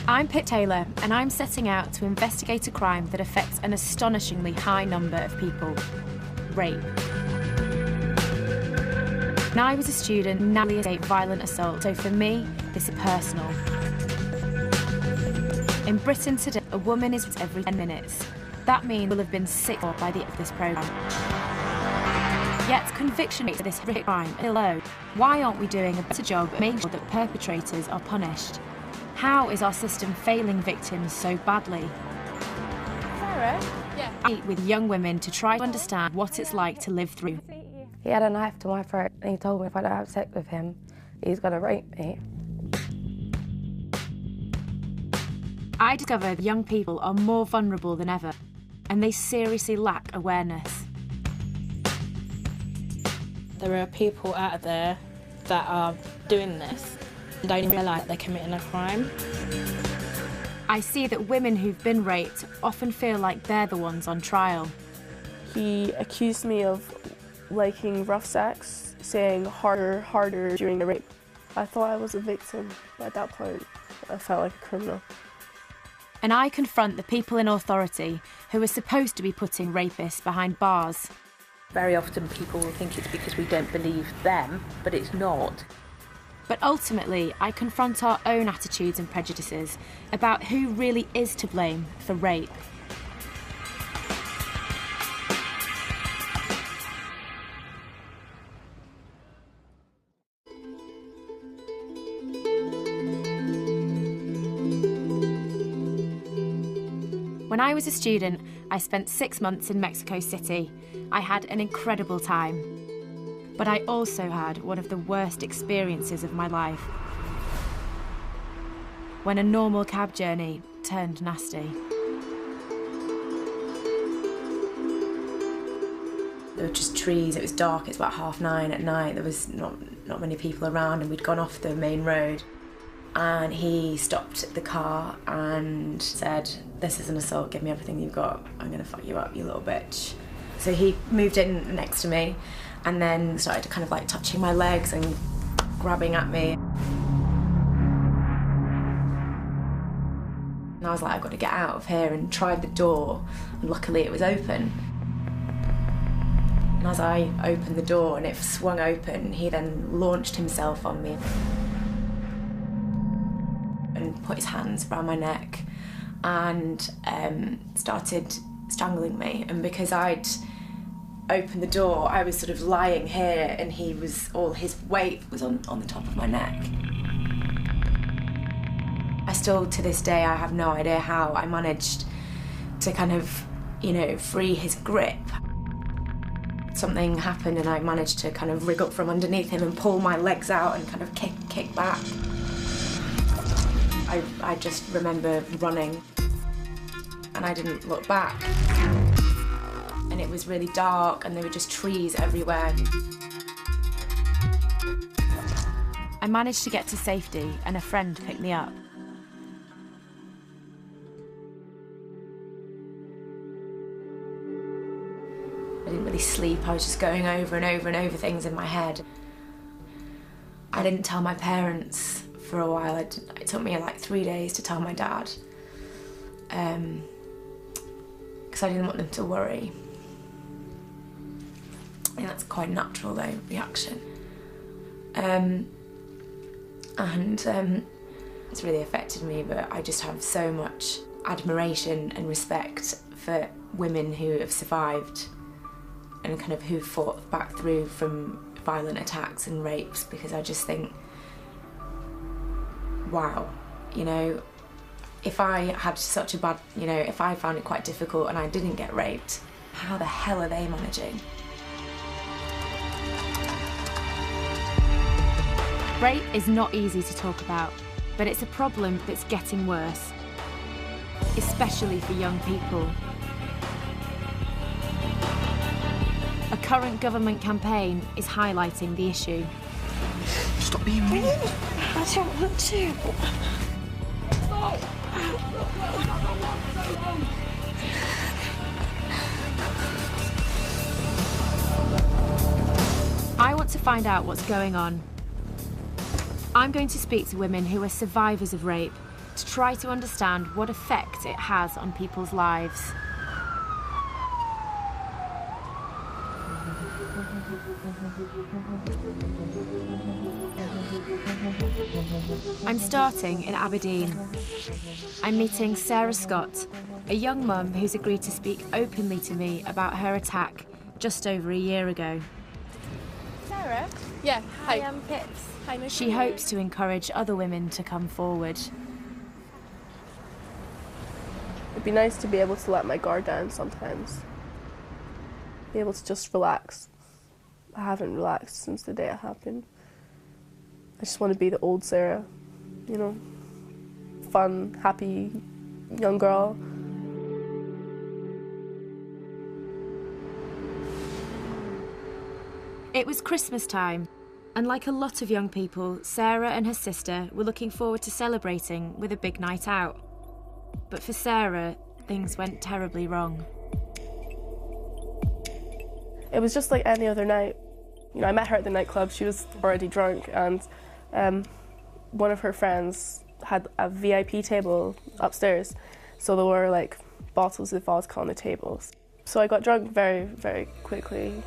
I'm Pip Taylor, and I'm setting out to investigate a crime that affects an astonishingly high number of people: rape. When I was a student, narrowly escaped violent assault, so for me, this is personal. In Britain today, a woman is every 10 minutes. That means will have been sick by the end of this programme. Yet conviction rates for this horrific crime are low. Why aren't we doing a better job at making sure that perpetrators are punished? How is our system failing victims so badly? Sarah? Yeah. I meet with young women to try to understand what it's like to live through. He had a knife to my throat and he told me if I don't have sex with him, he's gonna rape me. I discovered young people are more vulnerable than ever, and they seriously lack awareness. There are people out there that are doing this and don't realise they're committing a crime. I see that women who've been raped often feel like they're the ones on trial. He accused me of liking rough sex, saying harder, harder during the rape. I thought I was a victim, but at that point, I felt like a criminal. And I confront the people in authority who are supposed to be putting rapists behind bars. Very often people will think it's because we don't believe them, but it's not. But ultimately, I confront our own attitudes and prejudices about who really is to blame for rape. When I was a student, I spent 6 months in Mexico City. I had an incredible time. But I also had one of the worst experiences of my life. When a normal cab journey turned nasty. There were just trees, it was dark, it was about 9:30 at night. There was not many people around and we'd gone off the main road. And he stopped the car and said, "This is an assault, give me everything you've got. I'm gonna fuck you up, you little bitch." So he moved in next to me and then started to kind of like touching my legs and grabbing at me. And I was like, I've got to get out of here, and tried the door, and luckily it was open. And as I opened the door and it swung open, he then launched himself on me and put his hands around my neck and started strangling me. And because I'd opened the door, I was sort of lying here and all his weight was on the top of my neck. I still, to this day, I have no idea how I managed to kind of, free his grip. Something happened and I managed to kind of rig up from underneath him and pull my legs out and kind of kick back. I just remember running and I didn't look back. And it was really dark and there were just trees everywhere. I managed to get to safety and a friend picked me up. I didn't really sleep, I was just going over and over and over things in my head. I didn't tell my parents for a while. It took me like 3 days to tell my dad. Because I didn't want them to worry. I think that's quite a natural though, reaction. It's really affected me, but I just have so much admiration and respect for women who have survived and kind of who fought back through from violent attacks and rapes, because I just think, wow, if I had such a bad, if I found it quite difficult and I didn't get raped, how the hell are they managing? Rape is not easy to talk about, but it's a problem that's getting worse, especially for young people. A current government campaign is highlighting the issue. Stop being weird. I don't want to. I want to find out what's going on. I'm going to speak to women who are survivors of rape, to try to understand what effect it has on people's lives. I'm starting in Aberdeen. I'm meeting Sarah Scott, a young mum who's agreed to speak openly to me about her attack just over a year ago. Sarah? Yeah, hi. I'm Pips. Hi, nice She hopes to encourage other women to come forward. It'd be nice to be able to let my guard down sometimes. Be able to just relax. I haven't relaxed since the day it happened. I just want to be the old Sarah, you know, fun, happy, young girl. It was Christmas time, and like a lot of young people, Sarah and her sister were looking forward to celebrating with a big night out. But for Sarah, things went terribly wrong. It was just like any other night. You know, I met her at the nightclub. She was already drunk, and one of her friends had a VIP table upstairs, so there were like bottles of vodka on the tables. So I got drunk very, very quickly.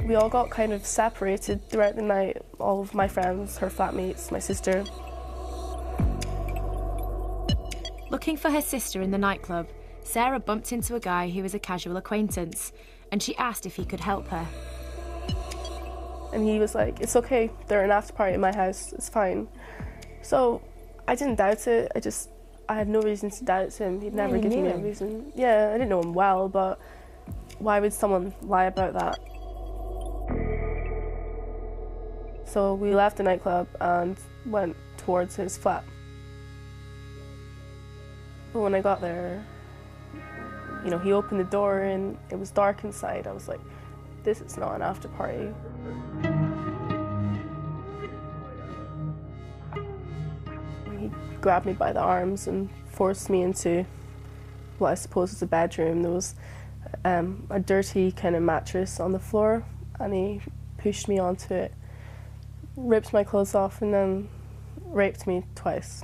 We all got kind of separated throughout the night, all of my friends, her flatmates, my sister. Looking for her sister in the nightclub, Sarah bumped into a guy who was a casual acquaintance, and she asked if he could help her. And he was like, "It's okay, they're an after party at my house, it's fine." So I didn't doubt it, I had no reason to doubt him. He'd never given me a reason. Yeah, I didn't know him well, but why would someone lie about that? So we left the nightclub and went towards his flat. But when I got there, you know, he opened the door and it was dark inside. I was like, this is not an after party. He grabbed me by the arms and forced me into what I suppose was a bedroom. There was a dirty kind of mattress on the floor, and he pushed me onto it, ripped my clothes off, and then raped me twice.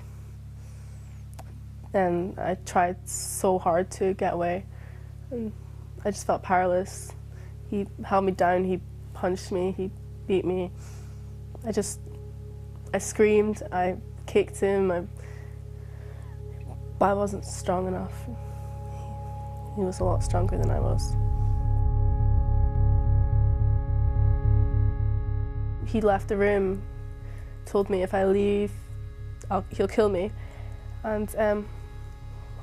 And I tried so hard to get away, and I just felt powerless. He held me down, he punched me, he beat me. I screamed, I kicked him, but I wasn't strong enough. He was a lot stronger than I was. He left the room, told me if I leave, he'll kill me. And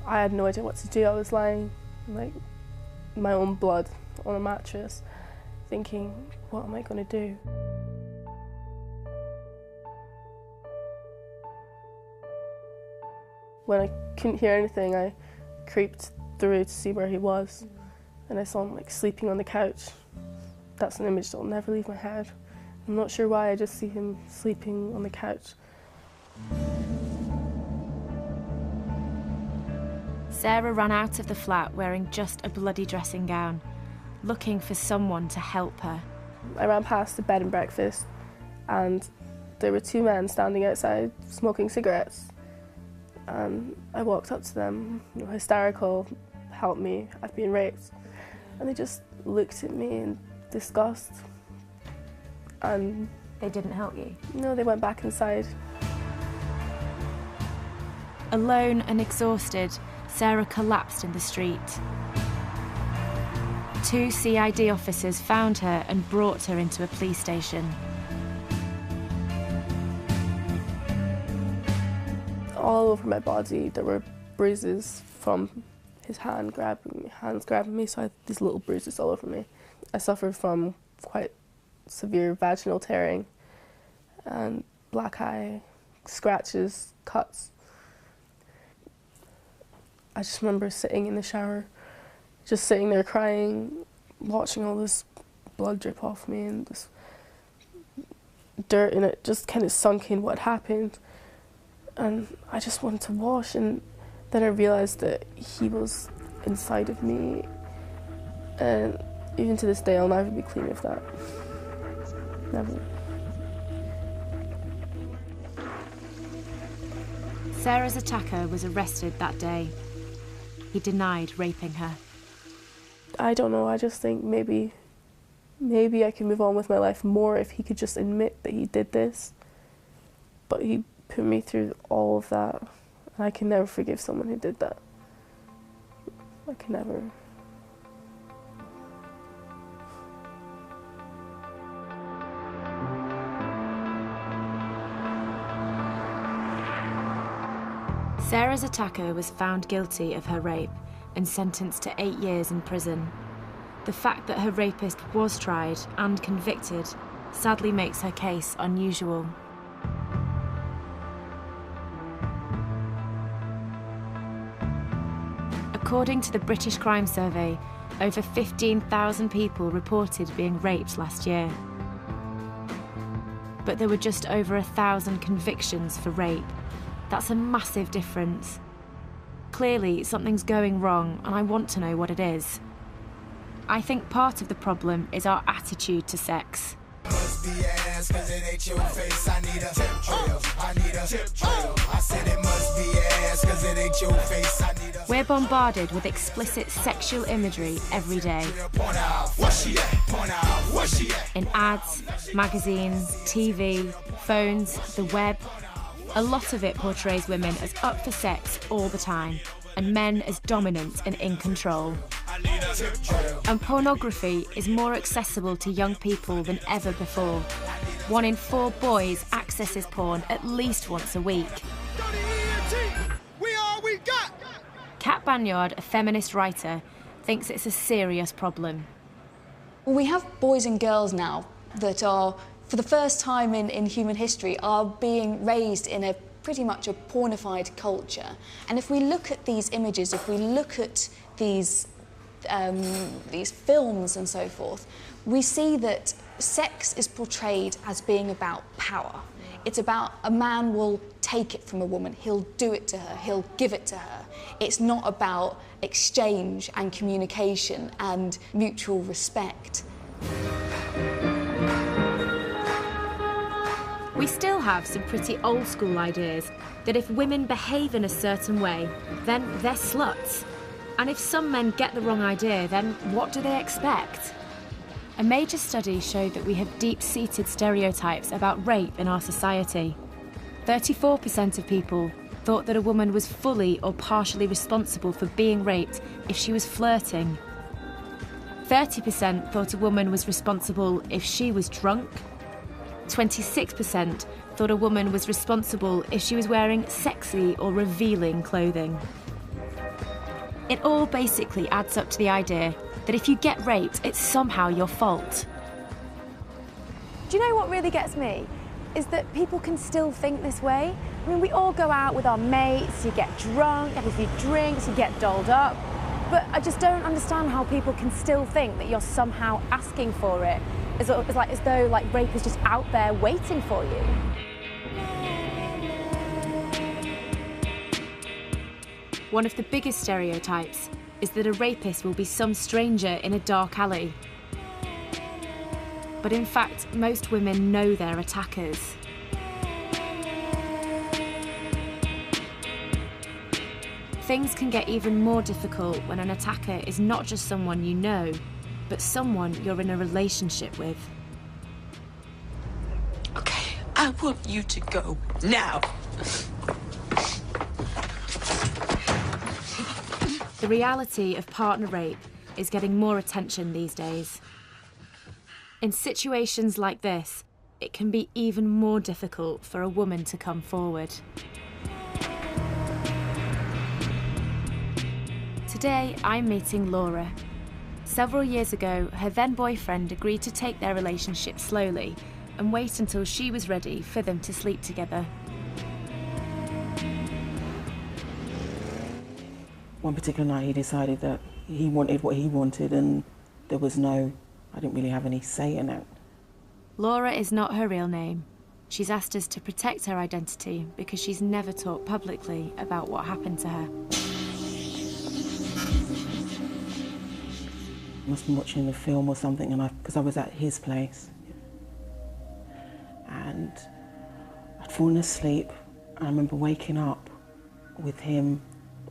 I had no idea what to do. I was lying like my own blood on a mattress, thinking, what am I going to do? When I couldn't hear anything, I creeped through to see where he was, and I saw him like sleeping on the couch. That's an image that will never leave my head. I'm not sure why, I just see him sleeping on the couch. Sarah ran out of the flat wearing just a bloody dressing gown, looking for someone to help her. I ran past the bed and breakfast, and there were two men standing outside smoking cigarettes. And I walked up to them, you know, hysterical, "Help me, I've been raped." And they just looked at me in disgust. And they didn't help you? No, they went back inside. Alone and exhausted, Sarah collapsed in the street. Two CID officers found her and brought her into a police station. All over my body there were bruises from his hands grabbing me, so I had these little bruises all over me. I suffered from quite severe vaginal tearing and black eye, scratches, cuts. I just remember sitting in the shower, just sitting there crying, watching all this blood drip off me and this dirt, and it just kind of sunk in what happened. And I just wanted to wash, and then I realised that he was inside of me, and even to this day I'll never be clean of that. Never. Sarah's attacker was arrested that day. He denied raping her. I don't know, I just think maybe I can move on with my life more if he could just admit that he did this. But he put me through all of that, and I can never forgive someone who did that. I can never. Sarah's attacker was found guilty of her rape and sentenced to 8 years in prison. The fact that her rapist was tried and convicted sadly makes her case unusual. According to the British Crime Survey, over 15,000 people reported being raped last year. But there were just over 1,000 convictions for rape. That's a massive difference. Clearly, something's going wrong, and I want to know what it is. I think part of the problem is our attitude to sex. We're bombarded with explicit sexual imagery every day. In ads, magazines, TV, phones, the web. A lot of it portrays women as up for sex all the time, and men as dominant and in control. And pornography is more accessible to young people than ever before. 1 in 4 boys accesses porn at least once a week. Kat Banyard, a feminist writer, thinks it's a serious problem. Well, we have boys and girls now that are, for the first time in human history, are being raised in a pretty much a pornified culture. And if we look at these images, if we look at these films and so forth, we see that sex is portrayed as being about power. It's about a man will take it from a woman, he'll do it to her, he'll give it to her. It's not about exchange and communication and mutual respect. We still have some pretty old school ideas that if women behave in a certain way, then they're sluts. And if some men get the wrong idea, then what do they expect? A major study showed that we have deep-seated stereotypes about rape in our society. 34% of people thought that a woman was fully or partially responsible for being raped if she was flirting. 30% thought a woman was responsible if she was drunk. 26% thought a woman was responsible if she was wearing sexy or revealing clothing. It all basically adds up to the idea that if you get raped, it's somehow your fault. Do you know what really gets me? Is that people can still think this way. I mean, we all go out with our mates, you get drunk, have a few drinks, you get dolled up. But I just don't understand how people can still think that you're somehow asking for it. As though rape is just out there waiting for you. One of the biggest stereotypes is that a rapist will be some stranger in a dark alley. But in fact, most women know their attackers. Things can get even more difficult when an attacker is not just someone you know, but someone you're in a relationship with. Okay, I want you to go now. The reality of partner rape is getting more attention these days. In situations like this, it can be even more difficult for a woman to come forward. Today, I'm meeting Laura. Several years ago, her then boyfriend agreed to take their relationship slowly and wait until she was ready for them to sleep together. One particular night he decided that he wanted what he wanted and I didn't really have any say in it. Laura is not her real name. She's asked us to protect her identity because she's never talked publicly about what happened to her. I must have been watching the film or something because I was at his place. And I'd fallen asleep and I remember waking up with him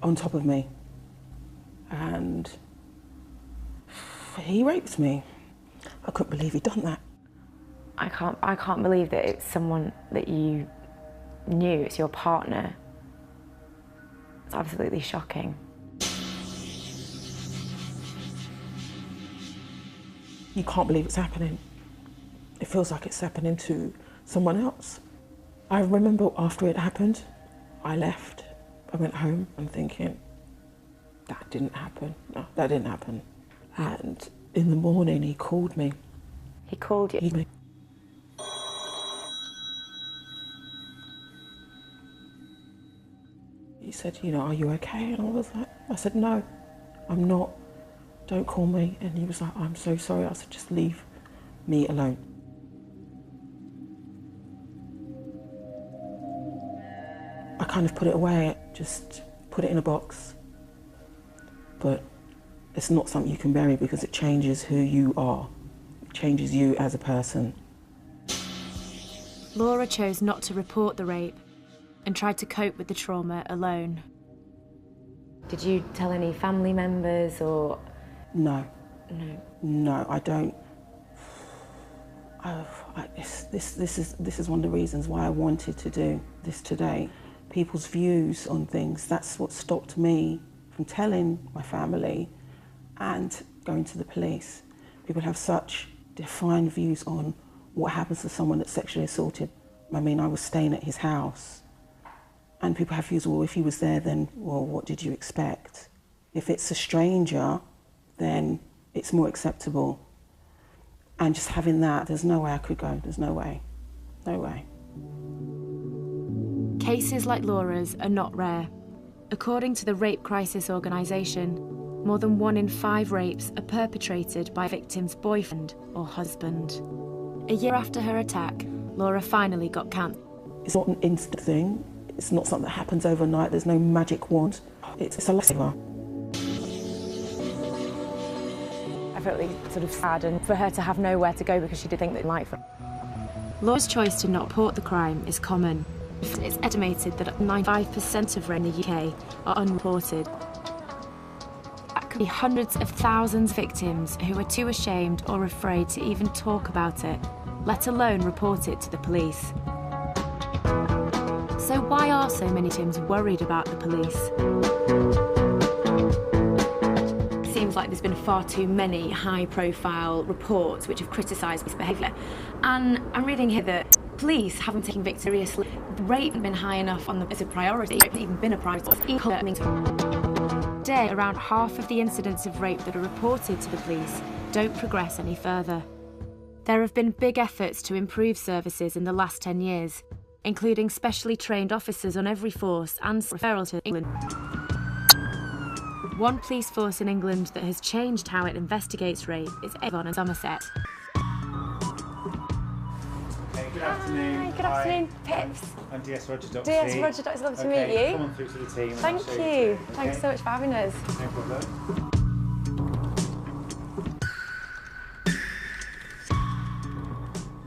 on top of me, and he raped me. I couldn't believe he'd done that. I can't believe that it's someone that you knew, it's your partner. It's absolutely shocking. You can't believe it's happening. It feels like it's happening to someone else. I remember after it happened, I left. I went home and thinking, that didn't happen. No, that didn't happen. And in the morning, he called me. He called you? He said, you know, are you okay? And I said, no, I'm not. Don't call me. And he was like, I'm so sorry. I said, just leave me alone. I kind of put it away, just put it in a box. But it's not something you can bury because it changes who you are. It changes you as a person. Laura chose not to report the rape and tried to cope with the trauma alone. Did you tell any family members or? No. No. No, I don't. This is one of the reasons why I wanted to do this today. People's views on things, that's what stopped me from telling my family and going to the police. People have such defined views on what happens to someone that's sexually assaulted. I mean, I was staying at his house. And people have views, well, if he was there, then, well, what did you expect? If it's a stranger, then it's more acceptable. And just having that, there's no way I could go. There's no way. No way. Cases like Laura's are not rare. According to the Rape Crisis Organisation, more than 1 in 5 rapes are perpetrated by a victim's boyfriend or husband. A year after her attack, Laura finally got cancer. It's not an instant thing. It's not something that happens overnight. There's no magic wand. It's a lifesaver. I felt really sort of sad, and for her to have nowhere to go because she did think that life. Laura's choice to not report the crime is common. It's estimated that 95% of rape in the UK are unreported. That could be hundreds of thousands of victims who are too ashamed or afraid to even talk about it, let alone report it to the police. So why are so many victims worried about the police? It seems like there's been far too many high-profile reports which have criticised this behaviour. And I'm reading here that police haven't taken victims seriously. Rape hasn't been high enough as a priority. It hasn't even been a priority. Today, around half of the incidents of rape that are reported to the police don't progress any further. There have been big efforts to improve services in the last 10 years, including specially trained officers on every force and referral to England. One police force in England that has changed how it investigates rape is Avon and Somerset. Good afternoon. Hi, good afternoon, Pips. I'm DS Roger Dr. DS Roger Dr. Lovely to meet you. Come on through to the team. Thank you. Thanks so much for having us. No problem.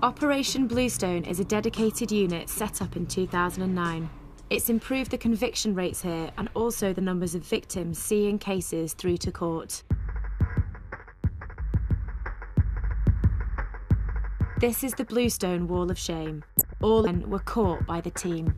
Operation Bluestone is a dedicated unit set up in 2009. It's improved the conviction rates here and also the numbers of victims seeing cases through to court. This is the Bluestone Wall of Shame. All men were caught by the team.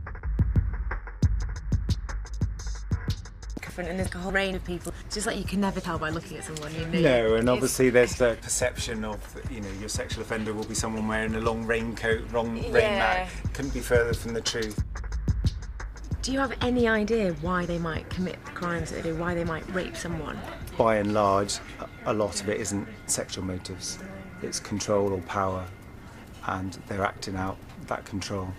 And there's a whole range of people. It's just like you can never tell by looking at someone, you know. No, and obviously there's the perception of, you know, your sexual offender will be someone wearing a long raincoat, rain mat. Couldn't be further from the truth. Do you have any idea why they might commit the crimes that they do, why they might rape someone? By and large, a lot of it isn't sexual motives. It's control or power, and they're acting out that control.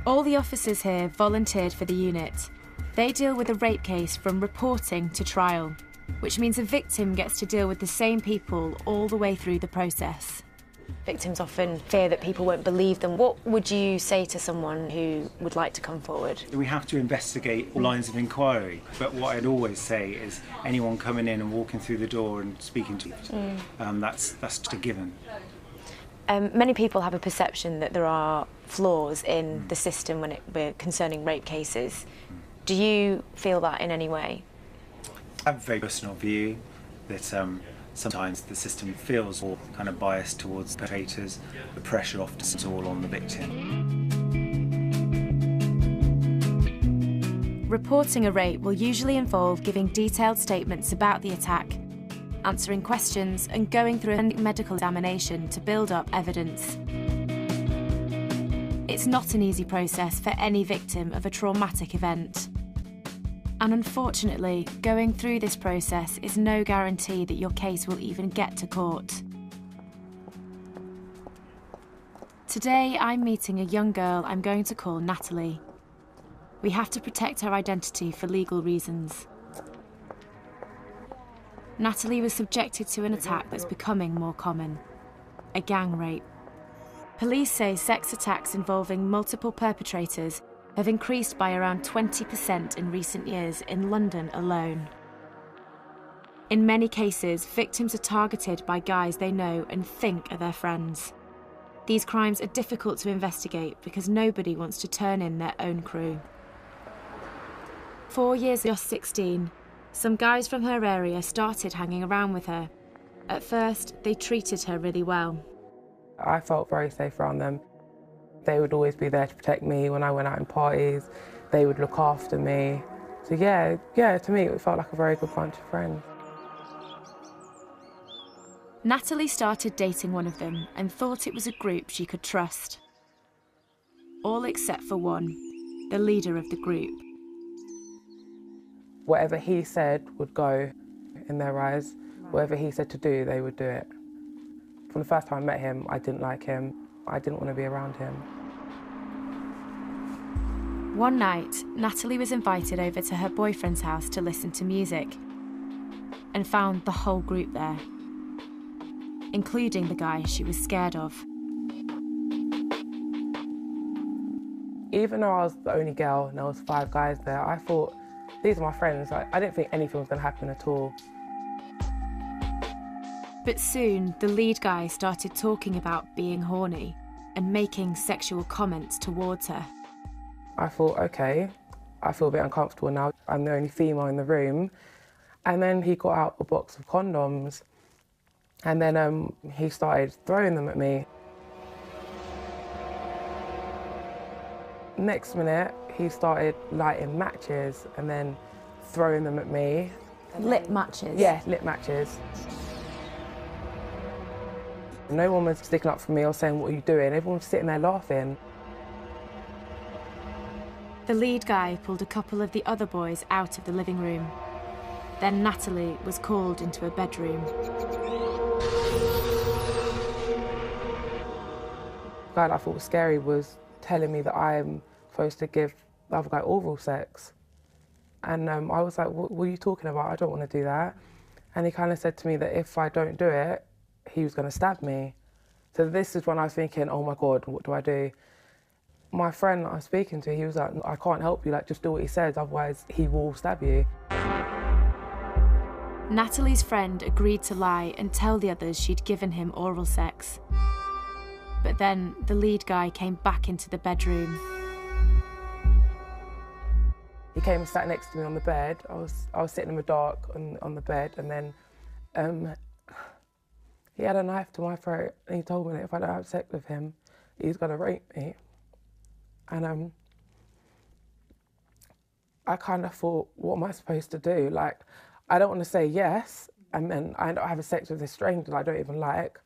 All the officers here volunteered for the unit. They deal with a rape case from reporting to trial, which means a victim gets to deal with the same people all the way through the process. Victims often fear that people won't believe them. What would you say to someone who would like to come forward? We have to investigate all lines of inquiry, but what I'd always say is anyone coming in and walking through the door and speaking to you, that's just a given. Many people have a perception that there are flaws in the system concerning rape cases. Do you feel that in any way? I have a very personal view that sometimes the system feels more kind of biased towards perpetrators. The pressure often is all on the victim. Reporting a rape will usually involve giving detailed statements about the attack, answering questions and going through a medical examination to build up evidence. It's not an easy process for any victim of a traumatic event. And unfortunately, going through this process is no guarantee that your case will even get to court. Today, I'm meeting a young girl I'm going to call Natalie. We have to protect her identity for legal reasons. Natalie was subjected to an attack that's becoming more common, a gang rape. Police say sex attacks involving multiple perpetrators have increased by around 20% in recent years in London alone. In many cases, victims are targeted by guys they know and think are their friends. These crimes are difficult to investigate because nobody wants to turn in their own crew. 4 years just 16, some guys from her area started hanging around with her. At first, they treated her really well. I felt very safe around them. They would always be there to protect me when I went out in parties. They would look after me. So yeah, to me it felt like a very good bunch of friends. Natalie started dating one of them and thought it was a group she could trust. All except for one, the leader of the group. Whatever he said would go in their eyes. Whatever he said to do, they would do it. From the first time I met him, I didn't like him. I didn't want to be around him. One night, Natalie was invited over to her boyfriend's house to listen to music and found the whole group there, including the guy she was scared of. Even though I was the only girl and there was 5 guys there, I thought, these are my friends. I didn't think anything was going to happen at all. But soon, the lead guy started talking about being horny and making sexual comments towards her. I thought, okay, I feel a bit uncomfortable now. I'm the only female in the room. And then he got out a box of condoms and then he started throwing them at me. Next minute, he started lighting matches and then throwing them at me. Lit matches? Yeah, lit matches. No one was sticking up for me or saying, what are you doing? Everyone was sitting there laughing. The lead guy pulled a couple of the other boys out of the living room. Then Natalie was called into a bedroom. The guy that I thought was scary was telling me that I'm supposed to give the other guy oral sex. And I was like, what are you talking about? I don't want to do that. And he kind of said to me that if I don't do it, he was going to stab me. So this is when I was thinking, oh my God, what do I do? My friend that I'm speaking to, he was like, I can't help you, like, just do what he says, otherwise he will stab you. Natalie's friend agreed to lie and tell the others she'd given him oral sex. But then the lead guy came back into the bedroom. He came and sat next to me on the bed. I was sitting in the dark on the bed, and then he had a knife to my throat, and he told me that if I don't have sex with him, he's gonna rape me. And I kind of thought, what am I supposed to do? Like, I don't want to say yes, and then I end up having sex with this stranger I don't even like.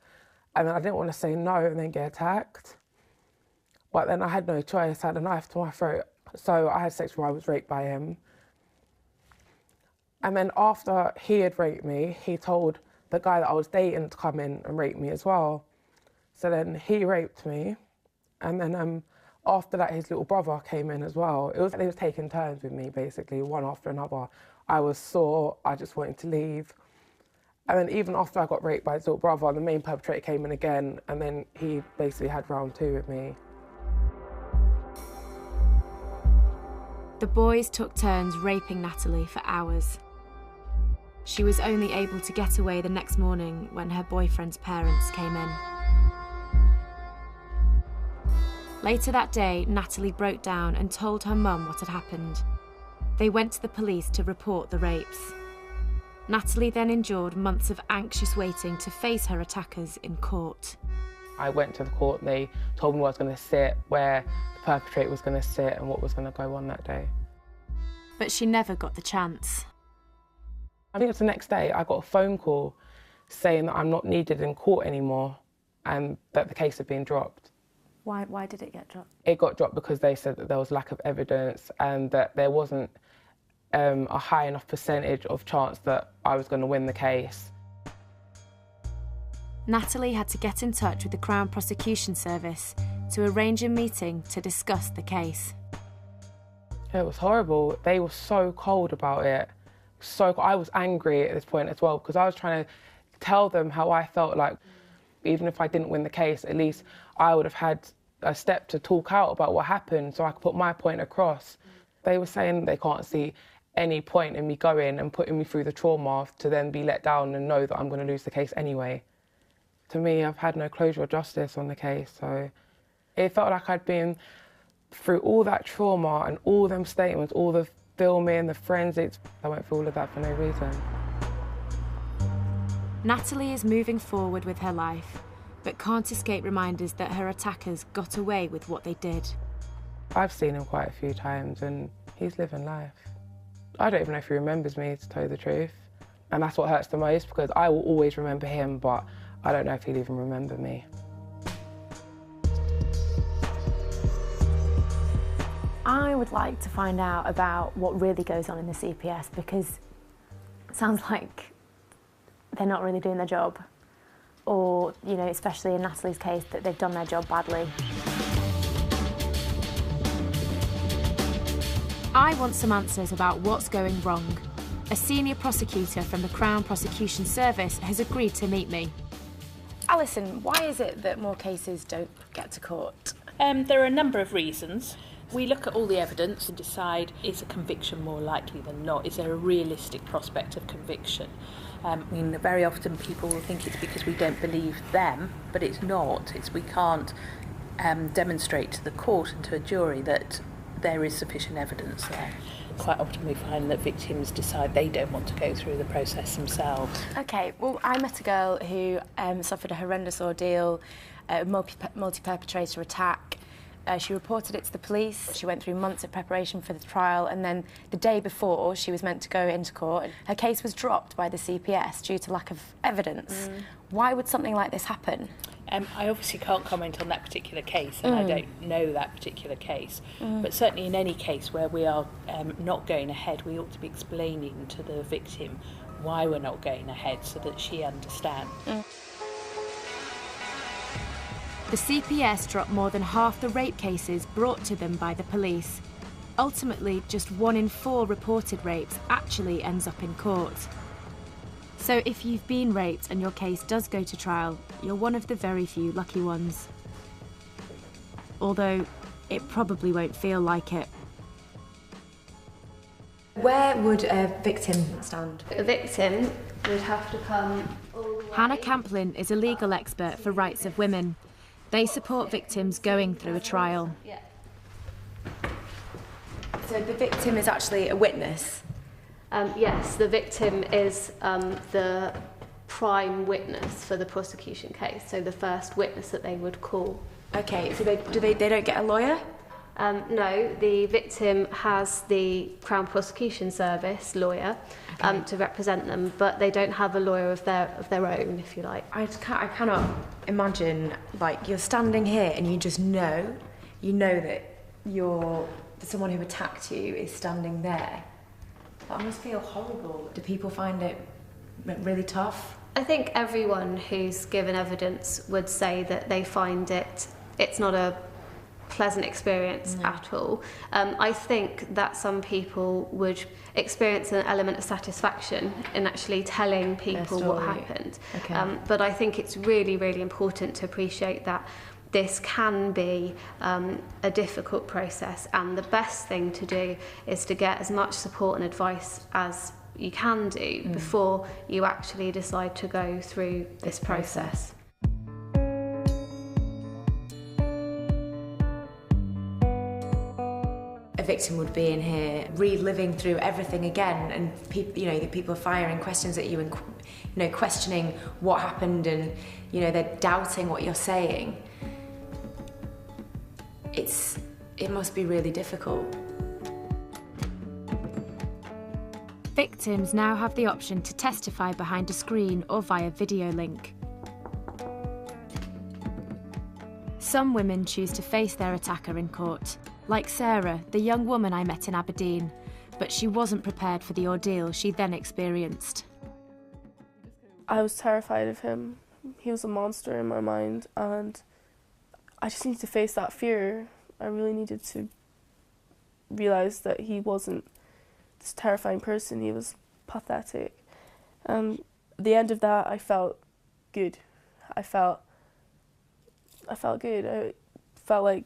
And then I didn't want to say no and then get attacked. But then I had no choice. I had a knife to my throat. So I had sex where I was raped by him. And then after he had raped me, he told the guy that I was dating to come in and rape me as well. So then he raped me. And then after that, his little brother came in as well. They was taking turns with me, basically, one after another. I was sore, I just wanted to leave. And then even after I got raped by his little brother, the main perpetrator came in again, and then he basically had round 2 with me. The boys took turns raping Natalie for hours. She was only able to get away the next morning when her boyfriend's parents came in. Later that day, Natalie broke down and told her mum what had happened. They went to the police to report the rapes. Natalie then endured months of anxious waiting to face her attackers in court. I went to the court, they told me where I was going to sit, where the perpetrator was going to sit and what was going to go on that day. But she never got the chance. I think it was the next day I got a phone call saying that I'm not needed in court anymore and that the case had been dropped. Why did it get dropped? It got dropped because they said that there was lack of evidence and that there wasn't a high enough percentage of chance that I was going to win the case. Natalie had to get in touch with the Crown Prosecution Service to arrange a meeting to discuss the case. It was horrible. They were so cold about it. I was angry at this point as well because I was trying to tell them how I felt like even if I didn't win the case, at least I would have had a step to talk out about what happened so I could put my point across. They were saying they can't see any point in me going and putting me through the trauma to then be let down and know that I'm going to lose the case anyway. To me, I've had no closure or justice on the case, so it felt like I'd been through all that trauma and all them statements, all the filming, the forensics. I went through all of that for no reason. Natalie is moving forward with her life, but can't escape reminders that her attackers got away with what they did. I've seen him quite a few times and he's living life. I don't even know if he remembers me, to tell you the truth. And that's what hurts the most because I will always remember him, but I don't know if he'll even remember me. I would like to find out about what really goes on in the CPS because it sounds like they're not really doing their job, or, you know, especially in Natalie's case, that they've done their job badly. I want some answers about what's going wrong. A senior prosecutor from the Crown Prosecution Service has agreed to meet me. Alison, why is it that more cases don't get to court? There are a number of reasons. We look at all the evidence and decide, is a conviction more likely than not? Is there a realistic prospect of conviction? Very often people will think it's because we don't believe them, but it's not. It's we can't demonstrate to the court and to a jury that there is sufficient evidence there. Quite often we find that victims decide they don't want to go through the process themselves. Okay, well, I met a girl who suffered a horrendous ordeal, a multi-perpetrator attack. She reported it to the police. She went through months of preparation for the trial, and then the day before she was meant to go into court, her case was dropped by the CPS due to lack of evidence. Why would something like this happen? I obviously can't comment on that particular case, and I don't know that particular case. But certainly in any case where we are not going ahead, we ought to be explaining to the victim why we're not going ahead so that she understands. The CPS dropped more than half the rape cases brought to them by the police. Ultimately, just 1 in 4 reported rapes actually ends up in court. So if you've been raped and your case does go to trial, you're one of the very few lucky ones. Although, it probably won't feel like it. Where would a victim stand? A victim would have to come all the way. Hannah Camplin is a legal expert for rights of women. They support victims going through a trial. So the victim is actually a witness? Yes, the victim is the prime witness for the prosecution case, so the first witness that they would call. Okay, so they don't get a lawyer? No, the victim has the Crown Prosecution Service lawyer to represent them, but they don't have a lawyer of their own, if you like. I cannot imagine, like, you're standing here and you just know that someone who attacked you is standing there. That must feel horrible. Do people find it really tough? I think everyone who's given evidence would say that they find it's not a pleasant experience at all. I think that some people would experience an element of satisfaction in actually telling people what happened. But I think it's really, really important to appreciate that this can be a difficult process, and the best thing to do is to get as much support and advice as you can do before you actually decide to go through this process. victim would be in here reliving through everything again, and the people are firing questions at you and questioning what happened, and they're doubting what you're saying. It must be really difficult. Victims now have the option to testify behind a screen or via video link. Some women choose to face their attacker in court, like Sarah, the young woman I met in Aberdeen, but she wasn't prepared for the ordeal she then experienced. I was terrified of him. He was a monster in my mind, and I just needed to face that fear. I really needed to realise that he wasn't this terrifying person, he was pathetic. And at the end of that, I felt good. I felt good. I felt like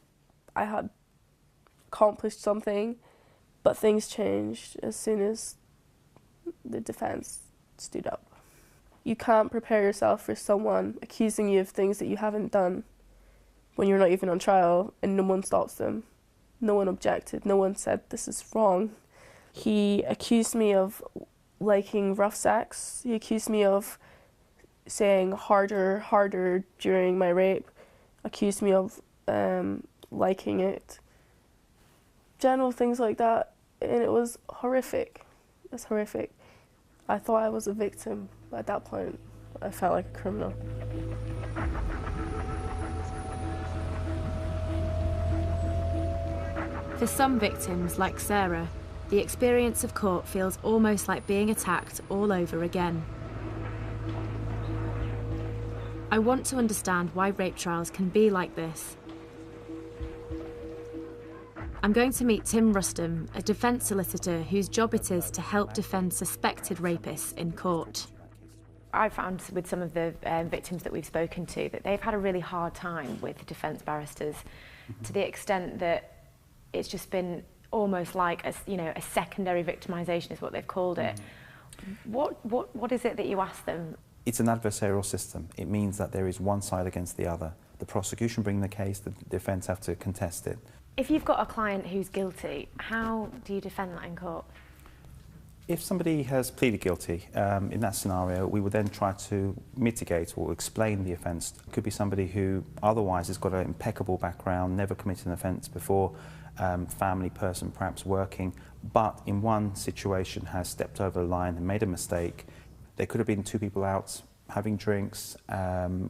I had accomplished something, but things changed as soon as the defence stood up. You can't prepare yourself for someone accusing you of things that you haven't done when you're not even on trial, and no one stops them. No one objected, no one said this is wrong. He accused me of liking rough sex. He accused me of saying harder during my rape. Accused me of liking it. General things like that, and it was horrific. It's horrific. I thought I was a victim, but at that point I felt like a criminal. For some victims, like Sarah, the experience of court feels almost like being attacked all over again. I want to understand why rape trials can be like this. I'm going to meet Tim Rustom, a defence solicitor whose job it is to help defend suspected rapists in court. I found with some of the victims that we've spoken to that they've had a really hard time with defence barristers, to the extent that it's just been almost like a secondary victimisation is what they've called it. What is it that you ask them? It's an adversarial system. It means that there is one side against the other. The prosecution bring the case, the defence have to contest it. If you've got a client who's guilty, how do you defend that in court? If somebody has pleaded guilty, in that scenario, we would then try to mitigate or explain the offence. It could be somebody who otherwise has got an impeccable background, never committed an offence before, family person perhaps working, but in one situation has stepped over the line and made a mistake. There could have been two people out having drinks,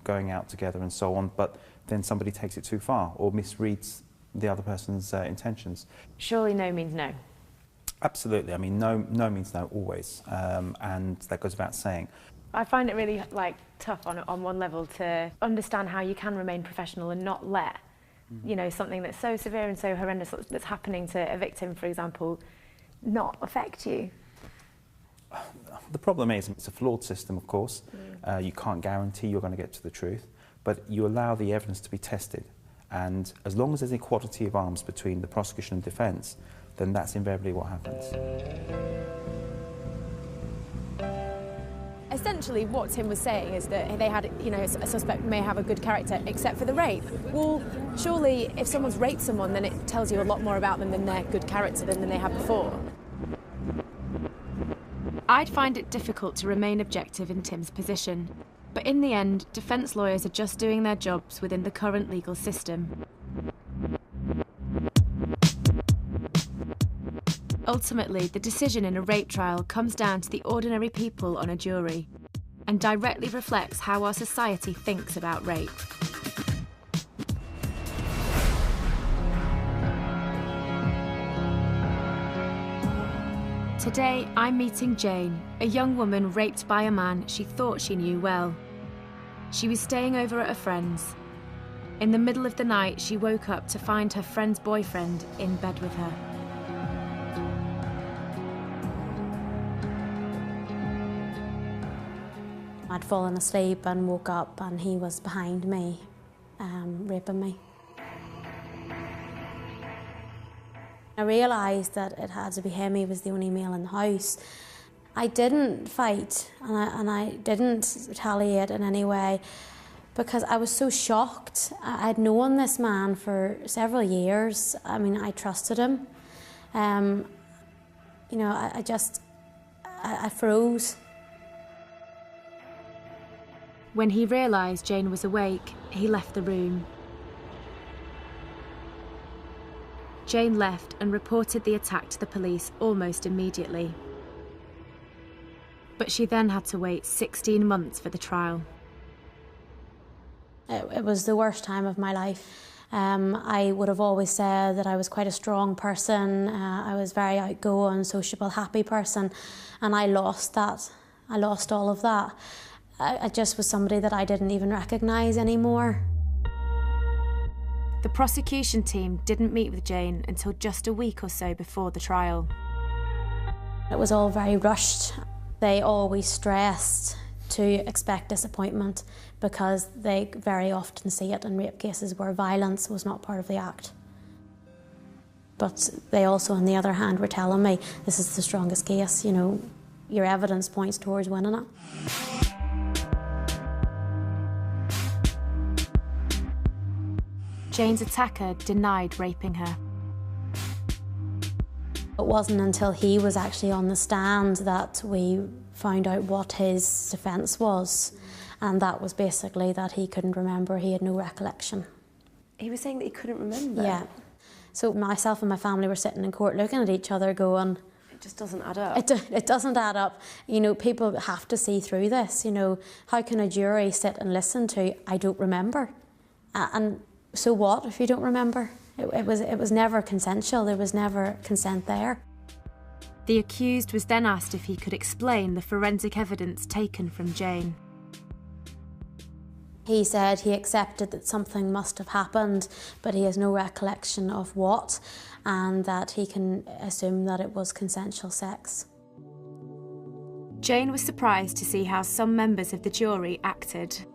going out together and so on, but then somebody takes it too far or misreads the other person's intentions. Surely no means no. Absolutely. I mean, no means no always, and that goes without saying. I find it really tough on one level to understand how you can remain professional and not let something that's so severe and so horrendous that's happening to a victim, for example, not affect you. The problem is it's a flawed system, of course. You can't guarantee you're going to get to the truth, but you allow the evidence to be tested. And as long as there's equality of arms between the prosecution and defence, then that's invariably what happens. Essentially, what Tim was saying is that they had, a suspect may have a good character except for the rape. Well, surely if someone's raped someone, then it tells you a lot more about them than their good character than they had before. I'd find it difficult to remain objective in Tim's position, but in the end, defence lawyers are just doing their jobs within the current legal system. Ultimately, the decision in a rape trial comes down to the ordinary people on a jury and directly reflects how our society thinks about rape. Today, I'm meeting Jane, a young woman raped by a man she thought she knew well. She was staying over at a friend's. In the middle of the night, she woke up to find her friend's boyfriend in bed with her. I'd fallen asleep and woke up and he was behind me, raping me. I realised that it had to be him, he was the only male in the house. I didn't fight and I didn't retaliate in any way because I was so shocked. I'd known this man for several years. I mean, I trusted him. You know, I froze. When he realised Jane was awake, he left the room. Jane left and reported the attack to the police almost immediately. But she then had to wait 16 months for the trial. It was the worst time of my life. I would have always said that I was quite a strong person. I was very outgoing, sociable, happy person, and I lost that. I lost all of that. I just was somebody that I didn't even recognise anymore. The prosecution team didn't meet with Jane until just a week or so before the trial. It was all very rushed. They always stressed to expect disappointment because they very often see it in rape cases where violence was not part of the act. But they also, on the other hand, were telling me, this is the strongest case, you know, your evidence points towards winning it. Jane's attacker denied raping her. It wasn't until he was actually on the stand that we found out what his defence was, and that was basically that he couldn't remember, he had no recollection. He was saying that he couldn't remember? Yeah. So myself and my family were sitting in court looking at each other going... It just doesn't add up. It doesn't add up. You know, people have to see through this, you know. How can a jury sit and listen to, I don't remember? And so what if you don't remember? It was never consensual, there was never consent there. The accused was then asked if he could explain the forensic evidence taken from Jane. He said he accepted that something must have happened, but he has no recollection of what, and that he can assume that it was consensual sex. Jane was surprised to see how some members of the jury acted.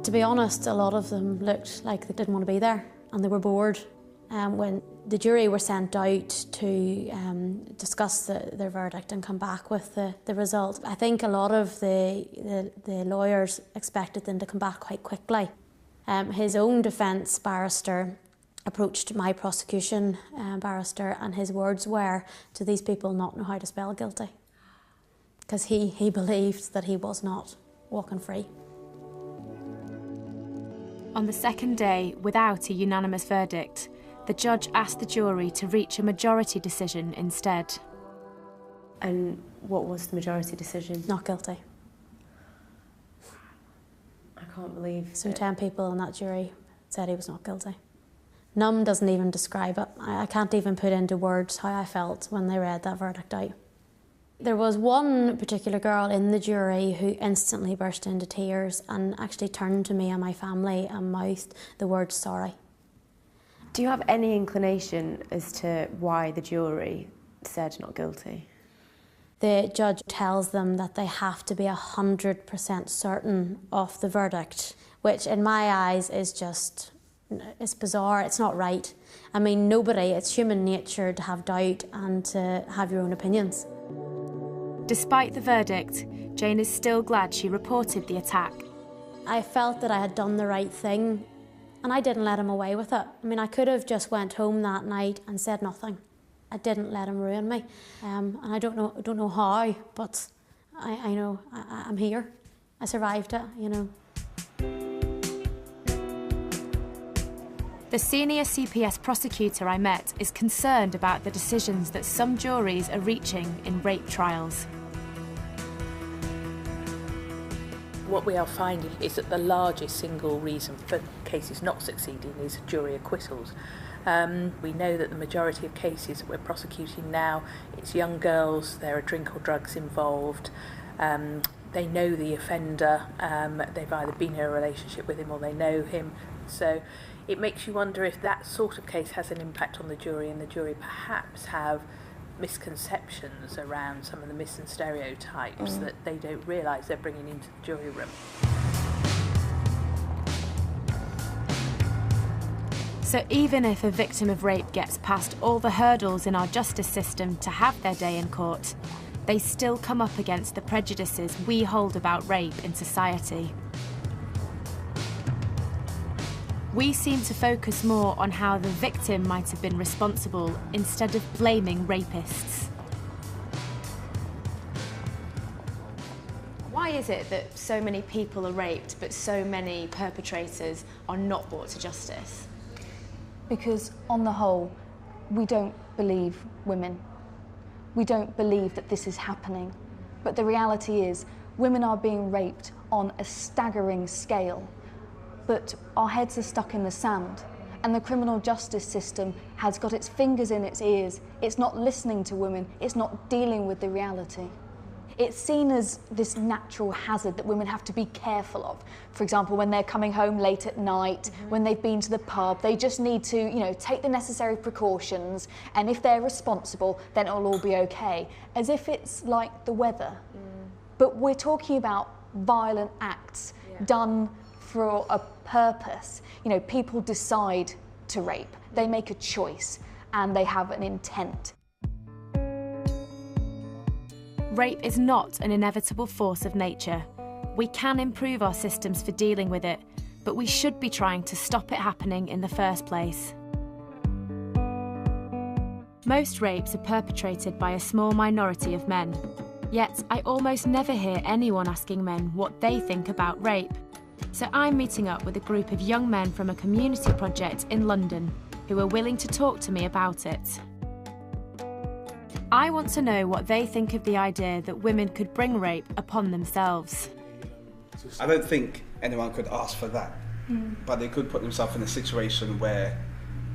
To be honest, a lot of them looked like they didn't want to be there and they were bored. When the jury were sent out to discuss their verdict and come back with the result, I think a lot of the lawyers expected them to come back quite quickly. His own defence barrister approached my prosecution barrister, and his words were, do these people not know how to spell guilty? Because he believed that he was not walking free. On the second day, without a unanimous verdict, the judge asked the jury to reach a majority decision instead. And what was the majority decision? Not guilty. I can't believe So it. 10 people in that jury said he was not guilty. Numb doesn't even describe it. I can't even put into words how I felt when they read that verdict out. There was one particular girl in the jury who instantly burst into tears and actually turned to me and my family and mouthed the word sorry. Do you have any inclination as to why the jury said not guilty? The judge tells them that they have to be 100% certain of the verdict, which in my eyes is just, it's bizarre, it's not right. I mean, it's human nature to have doubt and to have your own opinions. Despite the verdict, Jane is still glad she reported the attack. I felt that I had done the right thing, and I didn't let him away with it. I mean, I could have just went home that night and said nothing. I didn't let him ruin me, and I don't know how, but I know I'm here. I survived it, you know. The senior CPS prosecutor I met is concerned about the decisions that some juries are reaching in rape trials. What we are finding is that the largest single reason for cases not succeeding is jury acquittals. We know that the majority of cases that we're prosecuting now, it's young girls, there are drink or drugs involved, they know the offender, they've either been in a relationship with him or they know him. So it makes you wonder if that sort of case has an impact on the jury, and the jury perhaps have misconceptions around some of the myths and stereotypes that they don't realise they're bringing into the jury room. So even if a victim of rape gets past all the hurdles in our justice system to have their day in court, they still come up against the prejudices we hold about rape in society. We seem to focus more on how the victim might have been responsible instead of blaming rapists. Why is it that so many people are raped but so many perpetrators are not brought to justice? Because on the whole, we don't believe women. We don't believe that this is happening. But the reality is, women are being raped on a staggering scale. But our heads are stuck in the sand, and the criminal justice system has got its fingers in its ears. It's not listening to women, it's not dealing with the reality. It's seen as this natural hazard that women have to be careful of. For example, when they're coming home late at night, when they've been to the pub, they just need to, you know, take the necessary precautions, and if they're responsible, then it'll all be okay. As if it's like the weather. But we're talking about violent acts done for a purpose. You know, people decide to rape. They make a choice, and they have an intent. Rape is not an inevitable force of nature. We can improve our systems for dealing with it, but we should be trying to stop it happening in the first place. Most rapes are perpetrated by a small minority of men. Yet, I almost never hear anyone asking men what they think about rape. So I'm meeting up with a group of young men from a community project in London who are willing to talk to me about it. I want to know what they think of the idea that women could bring rape upon themselves. I don't think anyone could ask for that, but they could put themselves in a situation where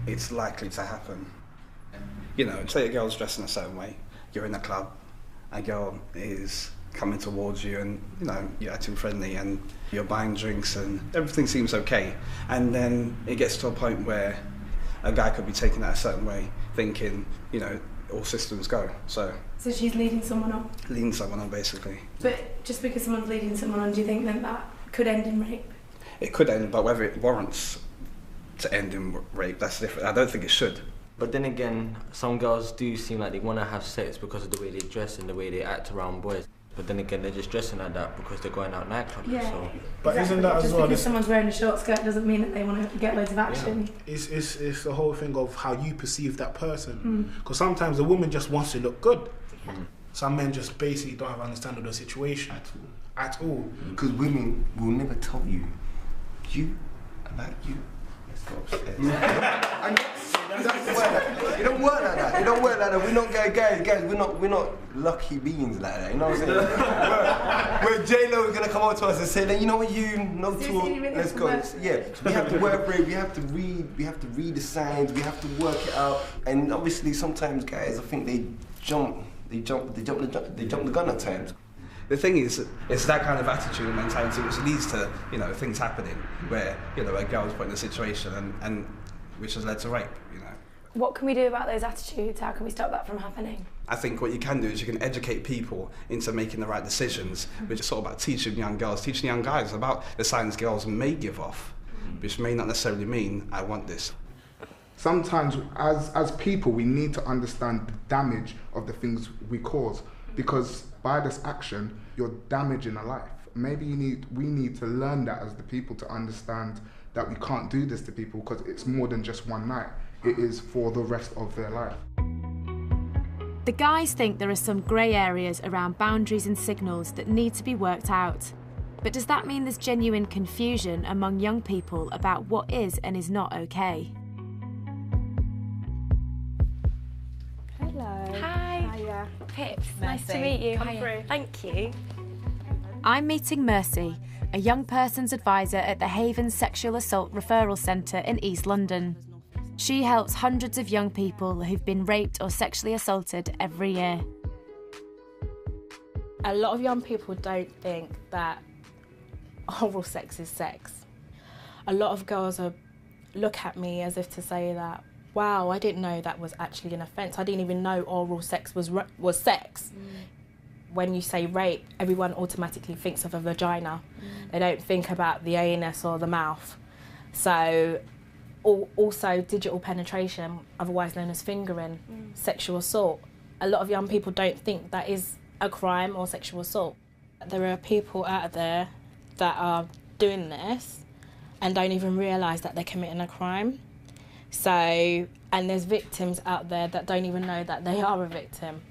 it's likely to happen. You know, say a girl's dressed in a certain way, you're in a club, a girl is coming towards you and, you know, you're acting friendly and you're buying drinks and everything seems okay. And then it gets to a point where a guy could be taken that a certain way, thinking, you know, all systems go. So she's leading someone on? Leading someone on, basically. But just because someone's leading someone on, do you think then that could end in rape? It could end, but whether it warrants to end in rape, that's different. I don't think it should. But then again, some girls do seem like they want to have sex because of the way they dress and the way they act around boys. But then again, they're just dressing like that because they're going out nightclubs. Yeah. So. But exactly. Isn't that as just well? Because someone's wearing a short skirt doesn't mean that they want to get loads of action. Yeah. It's the whole thing of how you perceive that person. Because sometimes a woman just wants to look good. Some men just basically don't have understanding of the situation at all. Because women will never tell you about you. Let's go upstairs. It don't work like that. It don't work like that. We're not guys. We're not lucky beings like that. You know what I'm saying? Where J-Lo is gonna come out to us and say, you know what, let's go. Yeah, we have to work for it. We have to read. We have to read the signs. We have to work it out. And obviously, sometimes guys, I think they jump the gun at times. The thing is, it's that kind of attitude and mentality which leads to, you know, things happening where, you know, a girl's put in a situation and which has led to rape, you know. What can we do about those attitudes? How can we stop that from happening? I think what you can do is you can educate people into making the right decisions, which is sort of about teaching young girls, teaching young guys about the signs girls may give off, which may not necessarily mean I want this. Sometimes as people we need to understand the damage of the things we cause, because by this action you're damaging a life. Maybe we need to learn that as the people to understand that we can't do this to people because it's more than just one night. It is for the rest of their life. The guys think there are some grey areas around boundaries and signals that need to be worked out. But does that mean there's genuine confusion among young people about what is and is not okay? Hello. Hi. Hiya. Pips, nice to meet you. Come through. Thank you. I'm meeting Mercy, a young person's advisor at the Haven Sexual Assault Referral Centre in East London. She helps hundreds of young people who've been raped or sexually assaulted every year. A lot of young people don't think that oral sex is sex. A lot of girls look at me as if to say that, wow, I didn't know that was actually an offence. I didn't even know oral sex was sex. When you say rape, everyone automatically thinks of a vagina. They don't think about the anus or the mouth. So, also digital penetration, otherwise known as fingering, sexual assault. A lot of young people don't think that is a crime or sexual assault. There are people out there that are doing this and don't even realise that they're committing a crime. So, and there's victims out there that don't even know that they are a victim.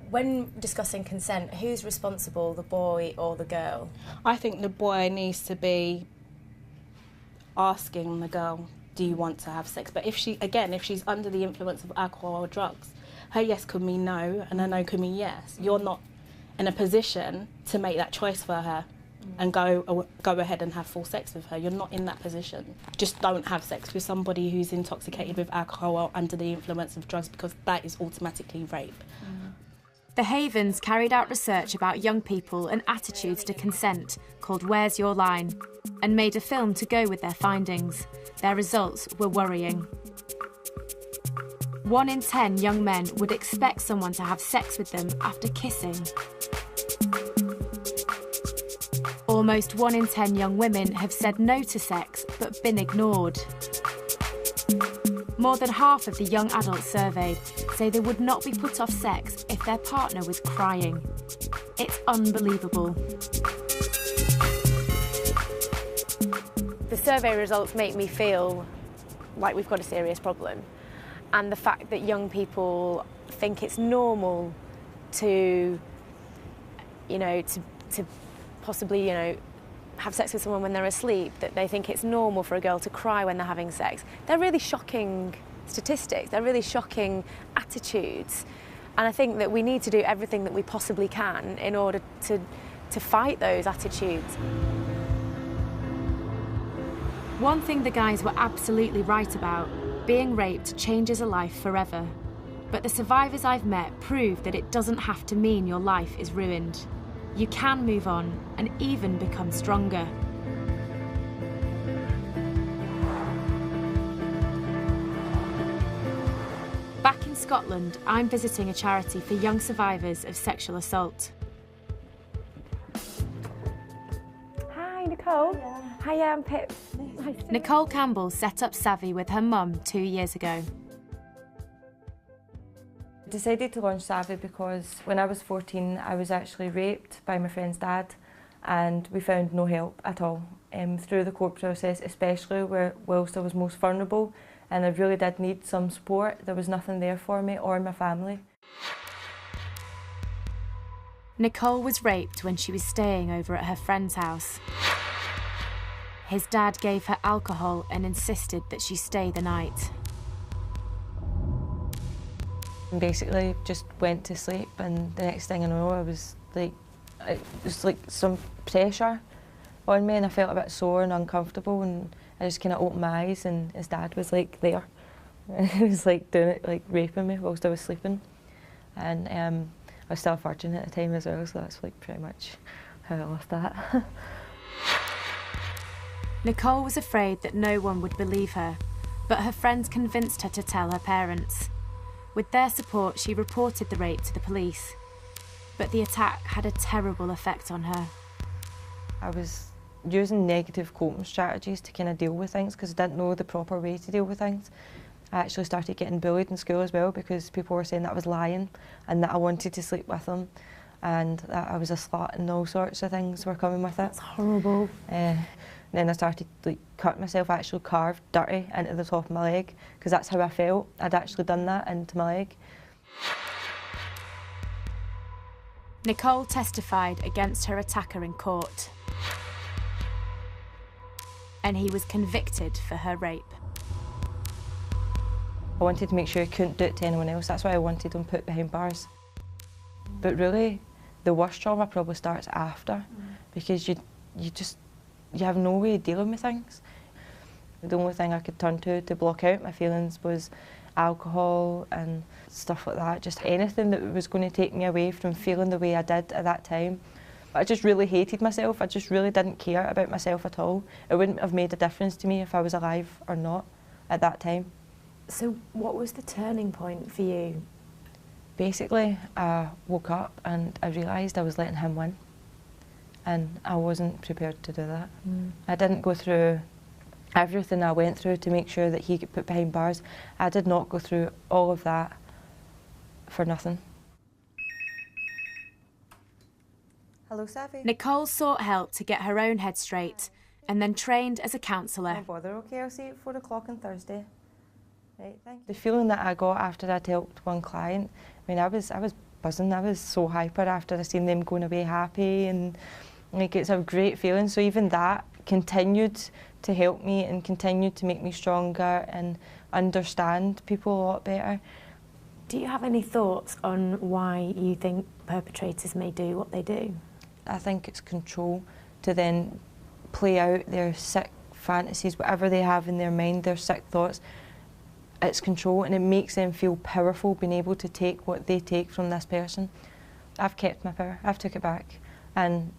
When discussing consent, who's responsible, the boy or the girl? I think the boy needs to be asking the girl, do you want to have sex? But if she's under the influence of alcohol or drugs, her yes could mean no and her no could mean yes. You're not in a position to make that choice for her and go ahead and have full sex with her. You're not in that position. Just don't have sex with somebody who's intoxicated with alcohol or under the influence of drugs, because that is automatically rape. The Havens carried out research about young people and attitudes to consent called Where's Your Line, and made a film to go with their findings. Their results were worrying. 1 in 10 young men would expect someone to have sex with them after kissing. Almost 1 in 10 young women have said no to sex but been ignored. More than half of the young adults surveyed say they would not be put off sex if their partner was crying. It's unbelievable. The survey results make me feel like we've got a serious problem. And the fact that young people think it's normal to possibly, have sex with someone when they're asleep, that they think it's normal for a girl to cry when they're having sex. They're really shocking statistics, they're really shocking attitudes. And I think that we need to do everything that we possibly can in order to fight those attitudes. One thing the guys were absolutely right about: being raped changes a life forever. But the survivors I've met prove that it doesn't have to mean your life is ruined. You can move on and even become stronger. Back in Scotland, I'm visiting a charity for young survivors of sexual assault. Hi, Nicole. Hiya, I'm Pip. Nicole Campbell set up Savvy with her mum 2 years ago. I decided to launch Savvy because when I was 14 I was actually raped by my friend's dad, and we found no help at all through the court process, especially whilst I was most vulnerable and I really did need some support. There was nothing there for me or my family. Nicole was raped when she was staying over at her friend's house. His dad gave her alcohol and insisted that she stay the night. And basically just went to sleep, and the next thing I know it was like some pressure on me, and I felt a bit sore and uncomfortable, and I just kind of opened my eyes and his dad was like there. He was like doing it, like raping me whilst I was sleeping. And I was still a virgin at the time as well, so that's like pretty much how I left that. Nicole was afraid that no one would believe her, but her friends convinced her to tell her parents. With their support, she reported the rape to the police. But the attack had a terrible effect on her. I was using negative coping strategies to kind of deal with things because I didn't know the proper way to deal with things. I actually started getting bullied in school as well because people were saying that I was lying and that I wanted to sleep with them and that I was a slut, and all sorts of things were coming with it. That's horrible. Then I started cutting myself, actually carved dirty into the top of my leg because that's how I felt. I'd actually done that into my leg. Nicole testified against her attacker in court, and he was convicted for her rape. I wanted to make sure I couldn't do it to anyone else. That's why I wanted him put behind bars. But really, the worst trauma probably starts after, because you have no way of dealing with things. The only thing I could turn to block out my feelings was alcohol and stuff like that, just anything that was going to take me away from feeling the way I did at that time. I just really hated myself. I just really didn't care about myself at all. It wouldn't have made a difference to me if I was alive or not at that time. So what was the turning point for you? Basically, I woke up and I realised I was letting him win. And I wasn't prepared to do that. I didn't go through everything I went through to make sure that he get put behind bars. I did not go through all of that for nothing. Hello, Savvy. Nicole sought help to get her own head straight and then trained as a counsellor. No bother, okay, I'll see you at 4 o'clock on Thursday. Right, thank you. The feeling that I got after I'd helped one client, I mean, I was buzzing, I was so hyper after I seen them going away happy, and like, it's a great feeling. So even that continued to help me and continued to make me stronger and understand people a lot better. Do you have any thoughts on why you think perpetrators may do what they do? I think it's control to then play out their sick fantasies, whatever they have in their mind, their sick thoughts. It's control, and it makes them feel powerful, being able to take what they take from this person. I've kept my power, I've took it back, and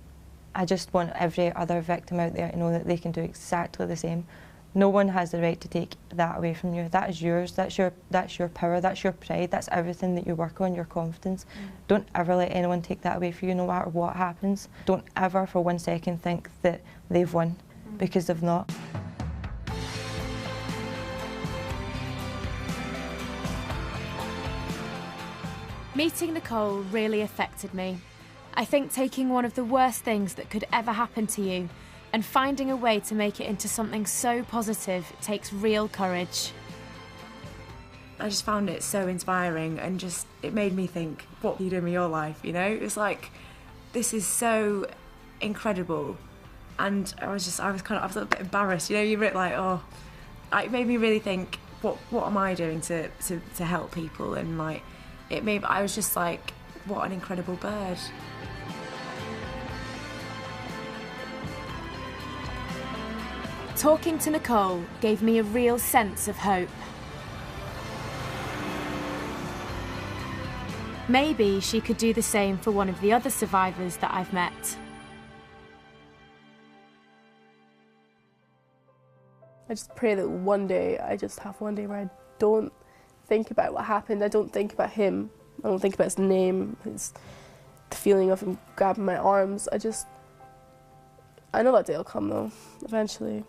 I just want every other victim out there to know that they can do exactly the same. No one has the right to take that away from you. That is yours, that's your power, that's your pride, that's everything that you work on, your confidence. Don't ever let anyone take that away from you, no matter what happens. Don't ever for 1 second think that they've won, because they've not. Meeting Nicole really affected me. I think taking one of the worst things that could ever happen to you and finding a way to make it into something so positive takes real courage. I just found it so inspiring, and just, it made me think, what are you doing with your life, you know? It was like, this is so incredible. And I was a little bit embarrassed, you know, you're like, oh, it made me really think, what am I doing to help people? And like, I was just like, what an incredible bird. Talking to Nicole gave me a real sense of hope. Maybe she could do the same for one of the other survivors that I've met. I just pray that one day, I just have one day where I don't think about what happened, I don't think about him, I don't think about his name, the feeling of him grabbing my arms. I know that day will come though, eventually.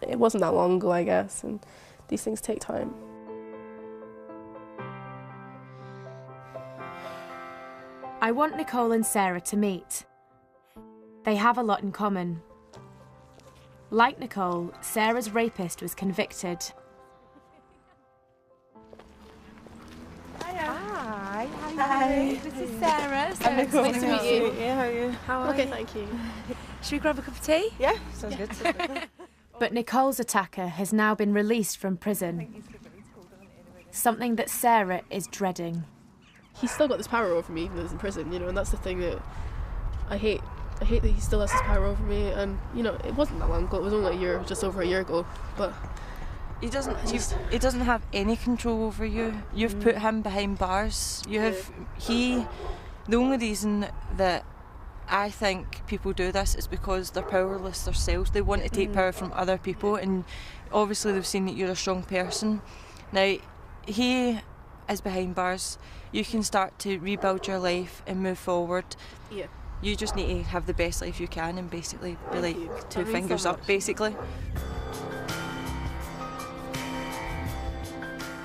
It wasn't that long ago, I guess, and these things take time. I want Nicole and Sarah to meet. They have a lot in common. Like Nicole, Sarah's rapist was convicted. Hi. Hi. This is Sarah. I'm Nicole. Nice to meet you. Yeah, how are you? How are you? Okay, thank you. Should we grab a cup of tea? Yeah, sounds good. But Nicole's attacker has now been released from prison. Something that Sarah is dreading. He's still got this power over me even though he's in prison, you know, and that's the thing that I hate. I hate that he still has this power over me, and you know, it wasn't that long ago, it was only just over a year ago, but he doesn't have any control over you. You've put him behind bars. The only reason that I think people do this is because they're powerless themselves. They want to take power from other people, and obviously they've seen that you're a strong person. Now, he is behind bars. You can start to rebuild your life and move forward. Yeah. You just need to have the best life you can and basically be like two fingers up, basically.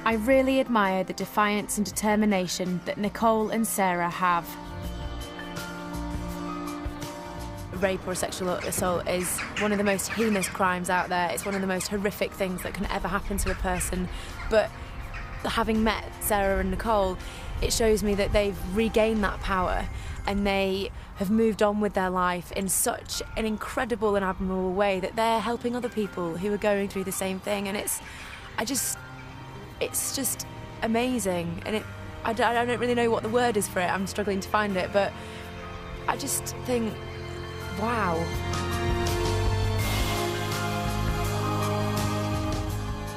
I really admire the defiance and determination that Nicole and Sarah have. Rape or sexual assault is one of the most heinous crimes out there. It's one of the most horrific things that can ever happen to a person. But having met Sarah and Nicole, it shows me that they've regained that power and they have moved on with their life in such an incredible and admirable way that they're helping other people who are going through the same thing. And it's just amazing. And I don't really know what the word is for it. I'm struggling to find it, but I just think, wow.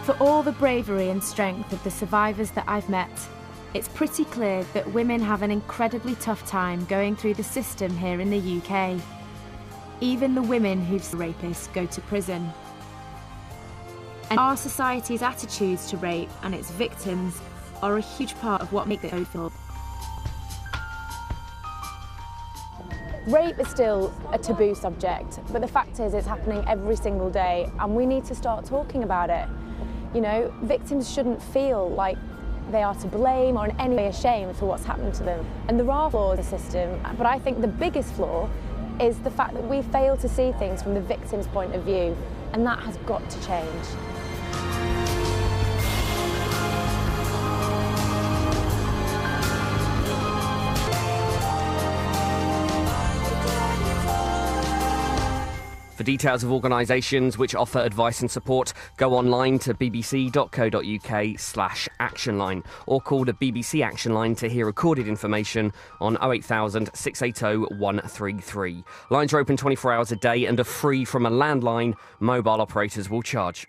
For all the bravery and strength of the survivors that I've met, it's pretty clear that women have an incredibly tough time going through the system here in the UK. Even the women who've rapists go to prison. And our society's attitudes to rape and its victims are a huge part of what makes it awful. Rape is still a taboo subject, but the fact is it's happening every single day and we need to start talking about it. You know, victims shouldn't feel like they are to blame or in any way ashamed for what's happened to them. And there are flaws in the system, but I think the biggest flaw is the fact that we fail to see things from the victim's point of view, and that has got to change. For details of organisations which offer advice and support, go online to bbc.co.uk/actionline or call the BBC Action Line to hear recorded information on 08000 680 133. Lines are open 24 hours a day and are free from a landline. Mobile operators will charge.